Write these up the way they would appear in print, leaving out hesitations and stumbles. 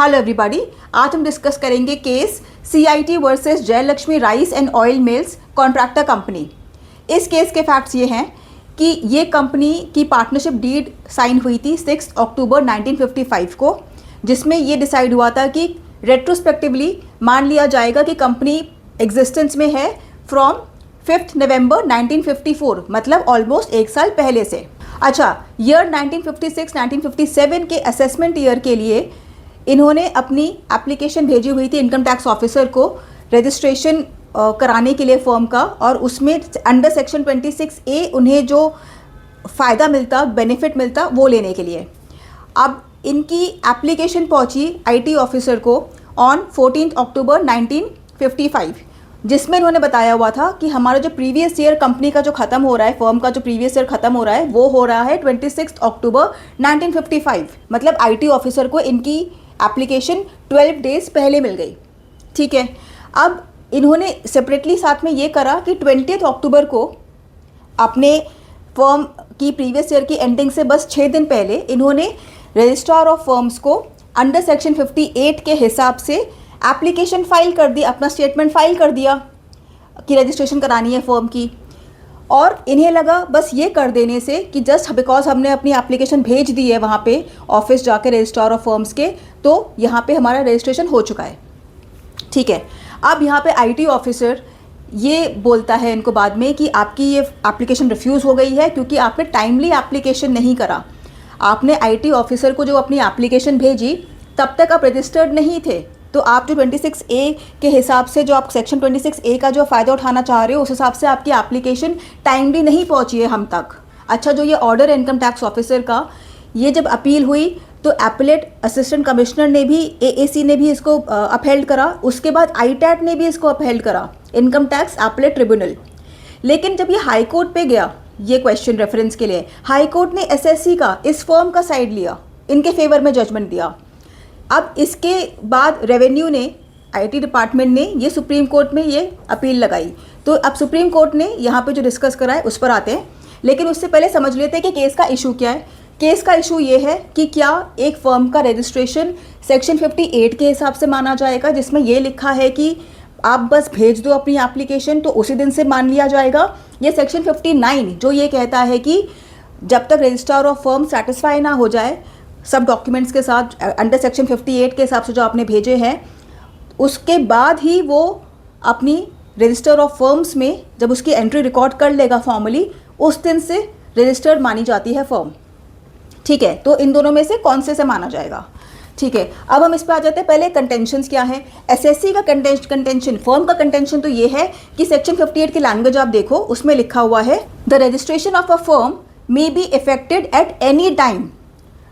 Hello everybody, आज हम discuss करेंगे case CIT versus Jayalakshmi rice and oil mills contractor company. इस केस के फैक्ट्स ये हैं कि ये कंपनी की पार्टनरशिप डीड साइन हुई थी 6 अक्टूबर 1955 को, जिसमें ये डिसाइड हुआ था कि रेट्रोस्पेक्टिवली मान लिया जाएगा कि कंपनी एग्जिस्टेंस में है फ्रॉम 5 नवंबर 1954, मतलब ऑलमोस्ट एक साल पहले से। अच्छा, ईयर 1956-1957 के असेसमेंट ईयर के लिए इन्होंने अपनी एप्लीकेशन भेजी हुई थी इनकम टैक्स ऑफिसर को रजिस्ट्रेशन कराने के लिए फर्म का, और उसमें अंडर सेक्शन 26A उन्हें जो फ़ायदा मिलता, बेनिफिट मिलता, वो लेने के लिए। अब इनकी एप्लीकेशन पहुंची IT ऑफिसर को ऑन 14 अक्टूबर 1955, जिसमें इन्होंने बताया हुआ था कि हमारा जो प्रीवियस ईयर कंपनी का जो ख़त्म हो रहा है, फर्म का जो प्रीवियस ईयर ख़त्म हो रहा है, वो हो रहा है 26 अक्टूबर 1955। मतलब IT ऑफिसर को इनकी एप्लीकेशन 12 डेज पहले मिल गई। ठीक है, अब इन्होंने सेपरेटली साथ में ये करा कि 20 अक्टूबर को अपने फर्म की प्रीवियस ईयर की एंडिंग से बस 6 दिन पहले इन्होंने रजिस्ट्रार ऑफ फर्म्स को अंडर सेक्शन 58 के हिसाब से एप्लीकेशन फाइल कर दी, अपना स्टेटमेंट फाइल कर दिया कि रजिस्ट्रेशन करानी है फर्म की। और इन्हें लगा बस ये कर देने से कि जस्ट बिकॉज हमने अपनी एप्लीकेशन भेज दी है वहाँ पे ऑफिस जाके रजिस्ट्रार ऑफ फर्म्स के, तो यहाँ पे हमारा रजिस्ट्रेशन हो चुका है। ठीक है, अब यहाँ पे IT ऑफिसर ये बोलता है इनको बाद में कि आपकी ये एप्लीकेशन रिफ्यूज़ हो गई है क्योंकि आपने टाइमली एप्लीकेशन नहीं करा। आपने IT ऑफिसर को जो अपनी एप्लीकेशन भेजी तब तक आप रजिस्टर्ड नहीं थे, तो आप जो 26A के हिसाब से जो आप सेक्शन 26A का जो फ़ायदा उठाना चाह रहे हो, उस हिसाब से आपकी एप्लीकेशन टाइमली नहीं पहुंची है हम तक। अच्छा, जो ये ऑर्डर इनकम टैक्स ऑफिसर का, ये जब अपील हुई तो एपलेट असिस्टेंट कमिश्नर ने भी, AAC ने भी इसको अपहेल्ड करा। उसके बाद ITAT ने भी इसको अपहेल्ड करा, इनकम टैक्स एपलेट ट्रिब्यूनल। लेकिन जब ये हाई कोर्ट पे गया, ये क्वेश्चन रेफरेंस के लिए, हाई कोर्ट ने SSC का, इस फर्म का साइड लिया, इनके फेवर में जजमेंट दिया। अब इसके बाद रेवेन्यू ने, IT डिपार्टमेंट ने ये सुप्रीम कोर्ट में ये अपील लगाई। तो अब सुप्रीम कोर्ट ने यहाँ पे जो डिस्कस करा है उस पर आते हैं, लेकिन उससे पहले समझ लेते हैं कि केस का इशू क्या है। केस का इशू ये है कि क्या एक फर्म का रजिस्ट्रेशन सेक्शन 58 के हिसाब से माना जाएगा, जिसमें ये लिखा है कि आप बस भेज दो अपनी एप्लीकेशन तो उसी दिन से मान लिया जाएगा, या सेक्शन 59 जो ये कहता है कि जब तक रजिस्ट्रार ऑफ फर्म सेटिस्फाई ना हो जाए सब डॉक्यूमेंट्स के साथ अंडर सेक्शन 58 के हिसाब से जो आपने भेजे हैं, उसके बाद ही वो अपनी रजिस्टर ऑफ फर्म्स में जब उसकी एंट्री रिकॉर्ड कर लेगा फॉर्मली, उस दिन से रजिस्टर्ड मानी जाती है फर्म। ठीक है, तो इन दोनों में से कौन से माना जाएगा। ठीक है, अब हम इस पर आ जाते हैं। पहले कंटेंशंस क्या है। SSC का कंटेंशन, फर्म का कंटेंशन तो ये है कि सेक्शन 58 की लैंग्वेज आप देखो, उसमें लिखा हुआ है the registration of a firm may be affected at any time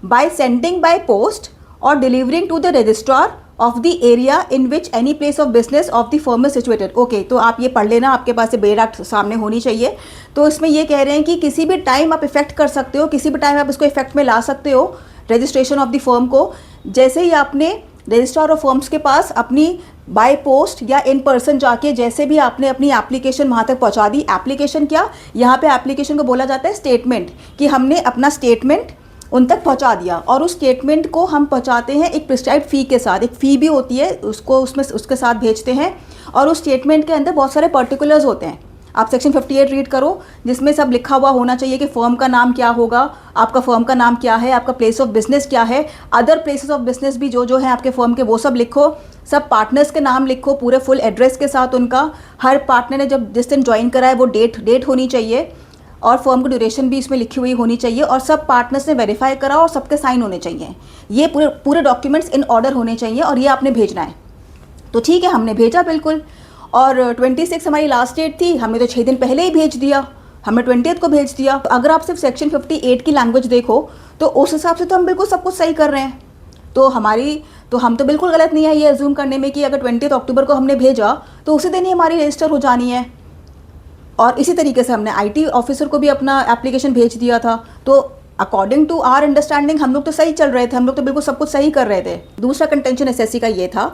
by sending by post or delivering to the registrar of the area in which any place of business of the firm is situated। Okay, तो आप ये पढ़ लेना, आपके पास bare act सामने होनी चाहिए। तो इसमें ये कह रहे हैं कि किसी भी टाइम आप इफेक्ट कर सकते हो, किसी भी टाइम आप इसको इफेक्ट में ला सकते हो रजिस्ट्रेशन ऑफ द फर्म को। जैसे ही आपने रजिस्ट्रार ऑफ फर्म्स के पास अपनी बाय पोस्ट या इन पर्सन जाके जैसे भी आपने अपनी एप्लीकेशन वहाँ तक पहुँचा दी। एप्लीकेशन क्या, यहाँ पे एप्लीकेशन को बोला जाता है स्टेटमेंट, कि हमने अपना स्टेटमेंट उन तक पहुंचा दिया, और उस स्टेटमेंट को हम पहुंचाते हैं एक प्रिस्क्राइब्ड फ़ी के साथ। एक फ़ी भी होती है, उसको उसमें उसके साथ भेजते हैं, और उस स्टेटमेंट के अंदर बहुत सारे पर्टिकुलर्स होते हैं। आप सेक्शन 58 रीड करो, जिसमें सब लिखा हुआ होना चाहिए कि फर्म का नाम क्या होगा, आपका फर्म का नाम क्या है, आपका प्लेस ऑफ बिजनेस क्या है, अदर प्लेसेस ऑफ बिजनेस भी जो है आपके फर्म के, वो सब लिखो। सब पार्टनर्स के नाम लिखो पूरे फुल एड्रेस के साथ उनका। हर पार्टनर ने जब जिस दिन ज्वाइन करा है वो डेट होनी चाहिए, और फर्म की ड्यूरेशन भी इसमें लिखी हुई होनी चाहिए, और सब पार्टनर्स ने वेरीफाई करा और सबके साइन होने चाहिए। ये पूरे डॉक्यूमेंट्स इन ऑर्डर होने चाहिए, और ये आपने भेजना है। तो ठीक है, हमने भेजा बिल्कुल, और 26 हमारी लास्ट डेट थी, हमने तो 6 दिन पहले ही भेज दिया, हमने 20 को भेज दिया। तो अगर आप सिर्फ सेक्शन 58 की लैंग्वेज देखो तो उस हिसाब से तो हम बिल्कुल सब कुछ सही कर रहे हैं। तो हम तो बिल्कुल गलत नहीं है ये अज्यूम करने में कि अगर 20 अक्टूबर को हमने भेजा तो उसी दिन ही हमारी रजिस्टर हो जानी है। और इसी तरीके से हमने IT ऑफिसर को भी अपना एप्लीकेशन भेज दिया था। तो अकॉर्डिंग टू आवर अंडरस्टैंडिंग हम लोग तो सही चल रहे थे, हम लोग तो बिल्कुल सब कुछ सही कर रहे थे। दूसरा कंटेंशन SSC का ये था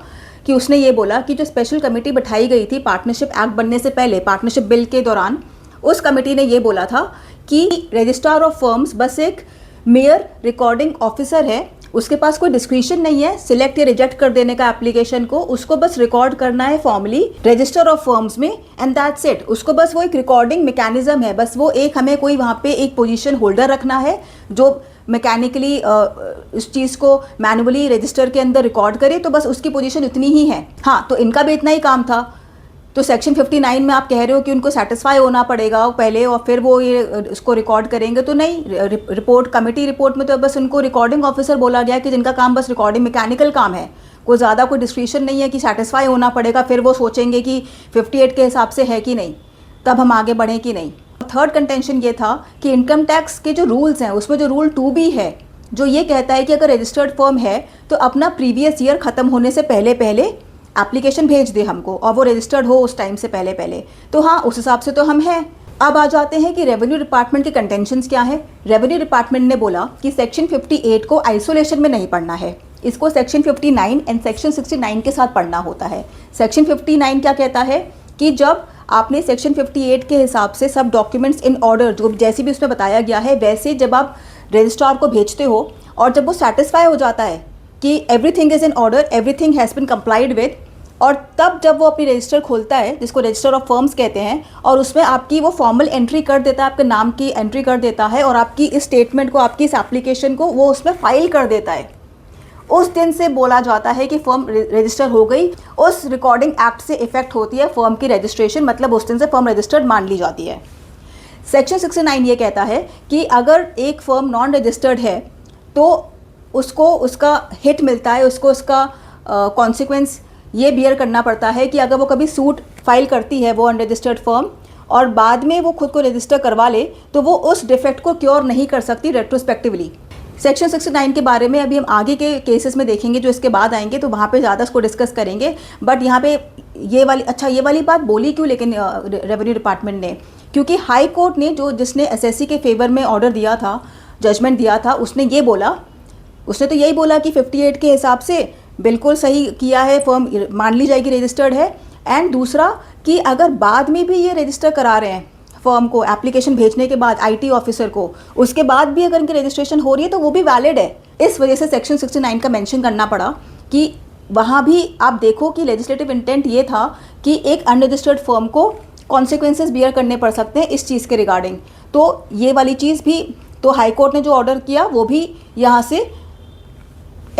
कि उसने ये बोला कि जो स्पेशल कमेटी बैठाई गई थी पार्टनरशिप एक्ट बनने से पहले, पार्टनरशिप बिल के दौरान, उस कमेटी ने ये बोला था कि रजिस्ट्रार ऑफ फर्म्स बस एक मेयर रिकॉर्डिंग ऑफिसर है उसके पास कोई डिस्क्रिशन नहीं है सिलेक्ट या रिजेक्ट कर देने का एप्लीकेशन को, उसको बस रिकॉर्ड करना है फॉर्मली रजिस्टर ऑफ फर्म्स में एंड दैट्स इट। उसको बस वो एक रिकॉर्डिंग मैकेनिज्म है, बस वो एक हमें कोई वहाँ पे एक पोजीशन होल्डर रखना है जो मैकेनिकली इस चीज़ को मैनुअली रजिस्टर के अंदर रिकॉर्ड करे, तो बस उसकी पोजीशन उतनी ही है। हाँ, तो इनका भी इतना ही काम था। तो सेक्शन 59 में आप कह रहे हो कि उनको सेटिस्फाई होना पड़ेगा पहले और फिर वो ये इसको रिकॉर्ड करेंगे, तो नहीं। रिपोर्ट कमेटी रिपोर्ट में तो बस उनको रिकॉर्डिंग ऑफिसर बोला गया कि जिनका काम बस रिकॉर्डिंग मैकेनिकल काम है, कोई ज़्यादा कोई डिस्क्रिशन नहीं है कि सेटिस्फाई होना पड़ेगा, फिर वो सोचेंगे कि 58 के हिसाब से है कि नहीं, तब हम आगे बढ़ें कि नहीं। थर्ड कंटेंशन ये था कि इनकम टैक्स के जो रूल्स हैं उसमें जो रूल 2 भी है जो ये कहता है कि अगर रजिस्टर्ड फर्म है तो अपना प्रीवियस ईयर ख़त्म होने से पहले पहले एप्लीकेशन भेज दे हमको, और वो रजिस्टर्ड हो उस टाइम से पहले पहले। तो हाँ, उस हिसाब से तो हम हैं। अब आ जाते हैं कि रेवेन्यू डिपार्टमेंट के कंटेंशंस क्या है। रेवेन्यू डिपार्टमेंट ने बोला कि सेक्शन 58 को आइसोलेशन में नहीं पढ़ना है, इसको सेक्शन 59 एंड सेक्शन 69 के साथ पढ़ना होता है। सेक्शन 59 क्या कहता है कि जब आपने सेक्शन 58 के हिसाब से सब डॉक्यूमेंट्स इन ऑर्डर, जो जैसे भी उसमें बताया गया है वैसे जब आप रजिस्ट्रार को भेजते हो और जब वो सेटिस्फाई हो जाता है कि everything is in order, everything has been complied with, और तब जब वो अपनी रजिस्टर खोलता है जिसको रजिस्टर ऑफ फर्म्स कहते हैं, और उसमें आपकी वो फॉर्मल एंट्री कर देता है, आपके नाम की एंट्री कर देता है और आपकी इस स्टेटमेंट को, आपकी इस एप्लीकेशन को वो उसमें फाइल कर देता है, उस दिन से बोला जाता है कि फर्म रजिस्टर हो गई। उस रिकॉर्डिंग एक्ट से इफेक्ट होती है फर्म की रजिस्ट्रेशन, मतलब उस दिन से फर्म रजिस्टर्ड मान ली जाती है। सेक्शन 69 ये कहता है कि अगर एक फर्म नॉन रजिस्टर्ड है तो उसको उसका हिट मिलता है, उसको उसका कॉन्सिक्वेंस ये बियर करना पड़ता है कि अगर वो कभी सूट फाइल करती है वो अनरजिस्टर्ड फर्म और बाद में वो खुद को रजिस्टर करवा ले तो वो उस डिफेक्ट को क्योर नहीं कर सकती रेट्रोस्पेक्टिवली। सेक्शन 69 के बारे में अभी हम आगे के केसेस में देखेंगे जो इसके बाद आएंगे, तो वहाँ पे ज़्यादा इसको डिस्कस करेंगे। बट यहाँ पे ये वाली बात बोली क्यों लेकिन रेवेन्यू डिपार्टमेंट ने, क्योंकि हाई कोर्ट ने जिसने एसएससी के फेवर में ऑर्डर दिया था, जजमेंट दिया था, उसने ये बोला, उसने तो यही बोला कि 58 के हिसाब से बिल्कुल सही किया है, फर्म मान ली जाएगी रजिस्टर्ड है। एंड दूसरा कि अगर बाद में भी ये रजिस्टर करा रहे हैं फर्म को एप्लीकेशन भेजने के बाद आईटी ऑफिसर को, उसके बाद भी अगर इनकी रजिस्ट्रेशन हो रही है तो वो भी वैलिड है। इस वजह से सेक्शन 69 का मेंशन करना पड़ा कि वहाँ भी आप देखो कि लेजिस्लेटिव इंटेंट ये था कि एक अनरजिस्टर्ड फर्म को कॉन्सिक्वेंसेस बियर करने पड़ सकते हैं इस चीज़ के रिगार्डिंग। तो ये वाली चीज़ भी, तो हाई कोर्ट ने जो ऑर्डर किया वो भी यहाँ से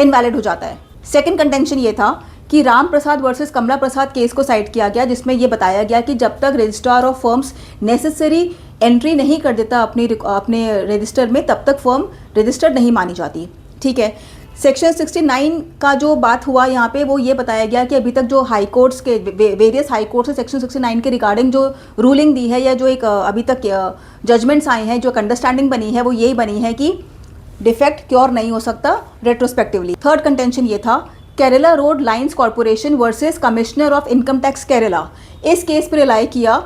इनवैलिड हो जाता है। सेकंड कंटेंशन ये था कि राम प्रसाद वर्सेस कमला प्रसाद केस को साइड किया गया, जिसमें ये बताया गया कि जब तक registrar of firms necessary entry नहीं कर देता अपने रजिस्टर में तब तक फर्म रजिस्टर्ड नहीं मानी जाती। ठीक है। सेक्शन 69 का जो बात हुआ यहाँ पे वो ये बताया गया कि अभी तक जो हाई कोर्ट्स के वेरियस हाई कोर्ट्स से सेक्शन 69 के रिगार्डिंग जो रूलिंग दी है या जो एक अभी तक जजमेंट्स आए हैं, जो एक अंडरस्टैंडिंग बनी है वो यही बनी है कि डिफेक्ट क्योर नहीं हो सकता रेट्रोस्पेक्टिवली। थर्ड कंटेंशन ये था Kerala road lines corporation versus commissioner of income tax Kerala. इस केस पर रिलाई किया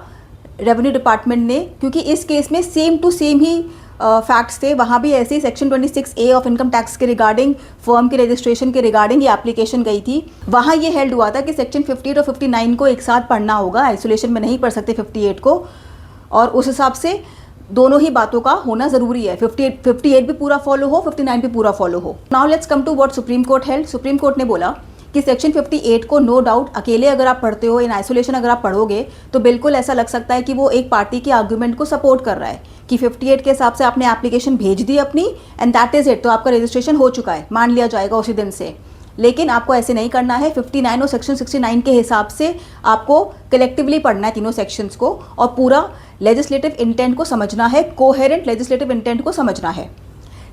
रेवेन्यू डिपार्टमेंट ने, क्योंकि इस केस में सेम टू सेम ही फैक्ट्स थे। वहाँ भी ऐसे ही section 26A of income tax के रिगार्डिंग फर्म के रजिस्ट्रेशन के रिगार्डिंग ये एप्लीकेशन गई थी। वहाँ ये हेल्ड हुआ था कि सेक्शन 58 और 59 को एक साथ पढ़ना होगा, आइसोलेशन में नहीं पढ़ सकते 58 को, और उस हिसाब से दोनों ही बातों का होना ज़रूरी है। 58 भी पूरा फॉलो हो, 59 भी पूरा फॉलो हो। Now let's come to what supreme court held. Supreme court ने बोला कि सेक्शन 58 को नो डाउट अकेले अगर आप पढ़ते हो, इन आइसोलेशन अगर आप पढ़ोगे तो बिल्कुल ऐसा लग सकता है कि वो एक पार्टी के आर्गूमेंट को सपोर्ट कर रहा है कि 58 के हिसाब से आपने एप्लीकेशन भेज दी अपनी एंड दैट इज़ इट, तो आपका रजिस्ट्रेशन हो चुका है, मान लिया जाएगा उसी दिन से। लेकिन आपको ऐसे नहीं करना है। 59 और सेक्शन 69 के हिसाब से आपको कलेक्टिवली पढ़ना है तीनों सेक्शंस को और पूरा लेजिस्लेटिव इंटेंट को समझना है, कोहेरेंट लेजिस्लेटिव इंटेंट को समझना है।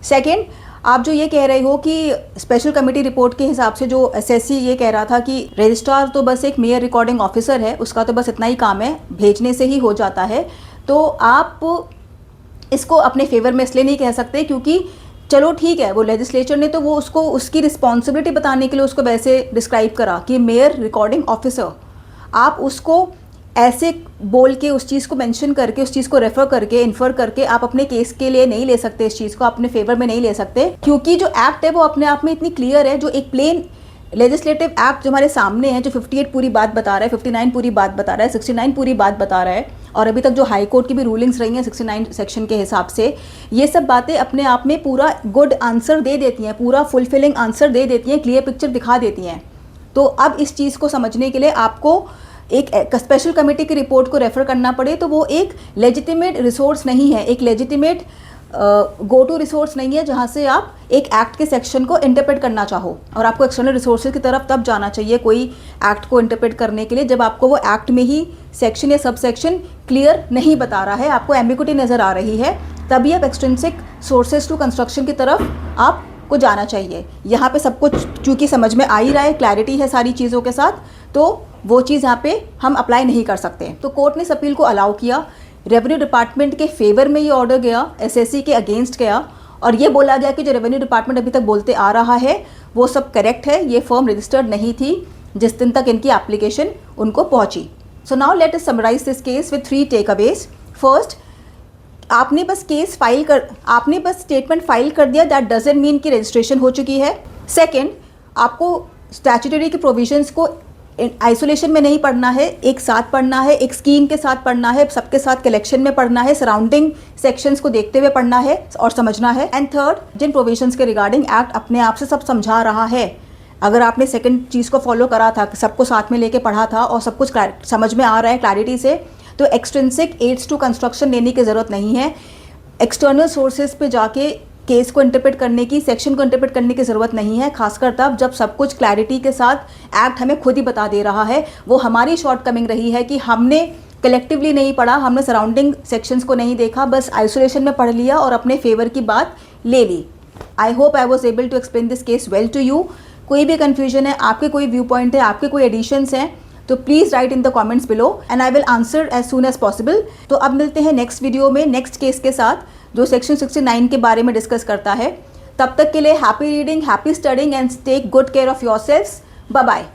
सेकेंड, आप जो ये कह रहे हो कि स्पेशल कमेटी रिपोर्ट के हिसाब से जो एसएससी ये कह रहा था कि रजिस्ट्रार तो बस एक मेयर रिकॉर्डिंग ऑफिसर है, उसका तो बस इतना ही काम है, भेजने से ही हो जाता है, तो आप इसको अपने फेवर में इसलिए नहीं कह सकते क्योंकि चलो ठीक है, वो लेजिस्लेचर ने तो वो उसको उसकी रिस्पॉन्सिबिलिटी बताने के लिए उसको वैसे डिस्क्राइब करा कि मेयर रिकॉर्डिंग ऑफिसर, आप उसको ऐसे बोल के उस चीज़ को मेंशन करके उस चीज़ को रेफर करके इन्फर करके आप अपने केस के लिए नहीं ले सकते, इस चीज़ को अपने फेवर में नहीं ले सकते, क्योंकि जो एक्ट है वो अपने आप में इतनी क्लियर है। जो एक प्लेन लेजिस्लेटिव एक्ट जो हमारे सामने है, जो 58 पूरी बात बता रहा है, 59 पूरी बात बता रहा है, 69 पूरी बात बता रहा है, और अभी तक जो हाई कोर्ट की भी रूलिंग्स रही हैं 69 सेक्शन के हिसाब से, ये सब बातें अपने आप में पूरा गुड आंसर दे देती हैं, पूरा फुलफिलिंग आंसर दे देती हैं, क्लियर पिक्चर दिखा देती हैं। तो अब इस चीज़ को समझने के लिए आपको एक स्पेशल कमेटी की रिपोर्ट को रेफ़र करना पड़े तो वो एक लेजिटिमेट रिसोर्स नहीं है, एक लेजिटिमेट गो टू रिसोर्स नहीं है जहाँ से आप एक एक्ट के सेक्शन को इंटरप्रेट करना चाहो। और आपको एक्सटर्नल रिसोर्सेज की तरफ तब जाना चाहिए कोई एक्ट को इंटरप्रेट करने के लिए जब आपको वो एक्ट में ही सेक्शन या सब सेक्शन क्लियर नहीं बता रहा है, आपको एम्बिग्युइटी नज़र आ रही है, तभी आप एक्सट्रिंसिक सोर्सेज टू कंस्ट्रक्शन की तरफ आपको जाना चाहिए। यहाँ पे सब कुछ चूँकि समझ में आ ही रहा है, क्लैरिटी है सारी चीज़ों के साथ, तो वो चीज़ यहाँ पे हम अप्लाई नहीं कर सकते। तो कोर्ट ने इस अपील को अलाउ किया, रेवेन्यू डिपार्टमेंट के फेवर में ये ऑर्डर गया, एसएससी के अगेंस्ट गया और ये बोला गया कि जो रेवेन्यू डिपार्टमेंट अभी तक बोलते आ रहा है वो सब करेक्ट है, ये फर्म रजिस्टर्ड नहीं थी जिस दिन तक इनकी एप्लीकेशन उनको पहुंची। So now let us summarise this case with 3 takeaways. First, आपने बस स्टेटमेंट फाइल कर दिया, दैट डजंट मीन कि रजिस्ट्रेशन हो चुकी है। सेकेंड, आपको स्टैट्यूटरी के प्रोविजंस को आइसोलेशन में नहीं पढ़ना है, एक साथ पढ़ना है, एक स्कीम के साथ पढ़ना है, सबके साथ कलेक्शन में पढ़ना है, सराउंडिंग सेक्शंस को देखते हुए पढ़ना है और समझना है। एंड थर्ड, जिन प्रोविजंस के रिगार्डिंग एक्ट अपने आप से सब समझा रहा है, अगर आपने सेकंड चीज़ को फॉलो करा था, सबको साथ में लेके पढ़ा था और सब कुछ समझ में आ रहा है क्लैरिटी से, तो एक्सट्रिंसिक एड्स टू कंस्ट्रक्शन लेने की ज़रूरत नहीं है। एक्सटर्नल सोर्सेज पे जाके केस को इंटरप्रेट करने की, सेक्शन को इंटरप्रेट करने की ज़रूरत नहीं है, खासकर तब जब सब कुछ क्लैरिटी के साथ एक्ट हमें खुद ही बता दे रहा है। वो हमारी शॉर्टकमिंग रही है कि हमने कलेक्टिवली नहीं पढ़ा, हमने सराउंडिंग सेक्शंस को नहीं देखा, बस आइसोलेशन में पढ़ लिया और अपने फेवर की बात ले ली। I hope I was able to explain this case well to you. कोई भी कन्फ्यूजन है, आपके कोई व्यू पॉइंट है, आपके कोई एडिशंस हैं, तो please write in the comments below and I will answer as soon as possible. तो अब मिलते हैं नेक्स्ट वीडियो में नेक्स्ट केस के साथ जो सेक्शन 69 के बारे में डिस्कस करता है। तब तक के लिए happy reading, happy studying and take good care of yourselves. Bye bye.